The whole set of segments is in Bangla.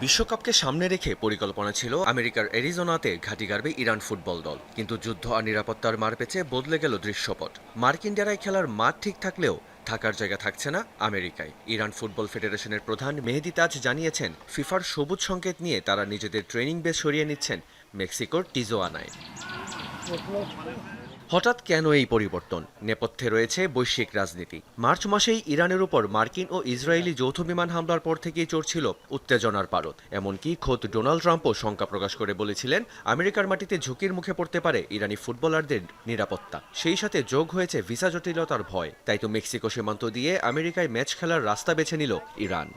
বিশ্বকাপকে সামনে রেখে পরিকল্পনা ছিল আমেরিকার অ্যারিজোনাতে ঘাঁটি গাড়বে ইরান ফুটবল দল, কিন্তু যুদ্ধ আর নিরাপত্তার মারপেচে বদলে গেল দৃশ্যপট। মার্কিন ডেরায় খেলার মাঠ ঠিক থাকলেও থাকার জায়গা থাকছে না আমেরিকায়। ইরান ফুটবল ফেডারেশনের প্রধান মেহেদি তাজ জানিয়েছেন, ফিফার সবুজ সংকেত নিয়ে তারা নিজেদের ট্রেনিং বেস সরিয়ে নিচ্ছেন মেক্সিকোর টিজোয়ানায়। হঠাৎ কেন এই পরিবর্তন? নেপথ্যে রয়েছে বৈশ্বিক রাজনীতি। মার্চ মাসেই ইরানের উপর মার্কিন ও ইসরায়েলি যৌথ বিমান হামলার পর থেকেই চড়ছিল উত্তেজনার পারদ। এমনকি খোদ ডোনাল্ড ট্রাম্পও শঙ্কা প্রকাশ করে বলেছিলেন, আমেরিকার মাটিতে ঝুঁকির মুখে পড়তে পারে ইরানি ফুটবলারদের নিরাপত্তা। সেই সাথে যোগ হয়েছে ভিসা জটিলতার ভয়। তাই তো মেক্সিকো সীমান্ত দিয়ে আমেরিকায় ম্যাচ খেলার রাস্তা বেছে নিল ইরান।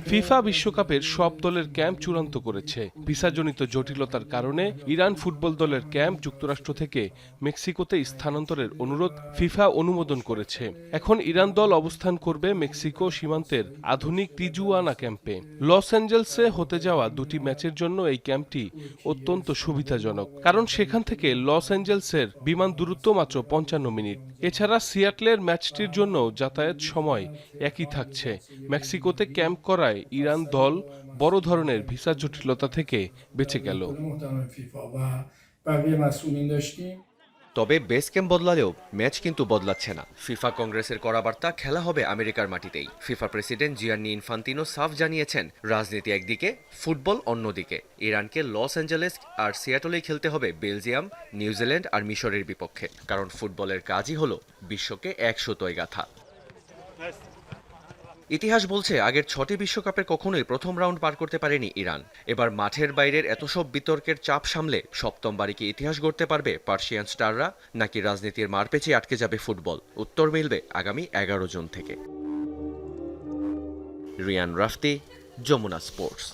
ফিফা বিশ্বকাপের সব দলের ক্যাম্প চূড়ান্ত করেছে। ভিসাজনিত জটিলতার কারণে ইরান ফুটবল দলের ক্যাম্প যুক্তরাষ্ট্র থেকে মেক্সিকোতে স্থানান্তরের অনুরোধ ফিফা অনুমোদন করেছে। এখন ইরান দল অবস্থান করবে মেক্সিকো সীমান্তের আধুনিক টিজুয়ানা ক্যাম্পে। লস অ্যাঞ্জেলসে হতে যাওয়া দুটি ম্যাচের জন্য এই ক্যাম্পটি অত্যন্ত সুবিধাজনক, কারণ সেখান থেকে লস অ্যাঞ্জেলসের বিমান দূরত্ব মাত্র 55 মিনিট। এছাড়া সিয়াটলের ম্যাচটির জন্য যাতায়াত সময় একই থাকছে। মেক্সিকোতে ক্যাম্প করায় ইরান দল বড় ধরনের ভিসা জটিলতা থেকে বেঁচে গেল। তবে বেস ক্যাম্প বদলালেও ম্যাচ কিন্তু বদলাচ্ছে না। ফিফা কংগ্রেসের করা বার্তা, খেলা হবে আমেরিকার মাটিতেই। ফিফা প্রেসিডেন্ট জিয়ান্নি ইনফান্তিনো সাফ জানিয়েছেন, রাজনীতি একদিকে, ফুটবল অন্যদিকে। ইরানকে লস অ্যাঞ্জেলেস আর সিয়াটলেই খেলতে হবে বেলজিয়াম, নিউজিল্যান্ড আর মিশরের বিপক্ষে, কারণ ফুটবলের কাজই হলো বিশ্বকে এক সুতোয় গাঁথা। ইতিহাস বলছে, আগের 6টি বিশ্বকাপের কখনোই প্রথম রাউন্ড পার করতে পারেনি ইরান। এবার মাঠের বাইরের এত সব বিতর্কের চাপ সামলে সপ্তমবারই কি ইতিহাস গড়তে পারবে পার্সিয়ান স্টাররা, নাকি রাজনীতির মারপেচে আটকে যাবে ফুটবল? উত্তর মিলবে আগামী 11 জুন থেকে। রিয়ান রাফতি, যমুনা স্পোর্টস।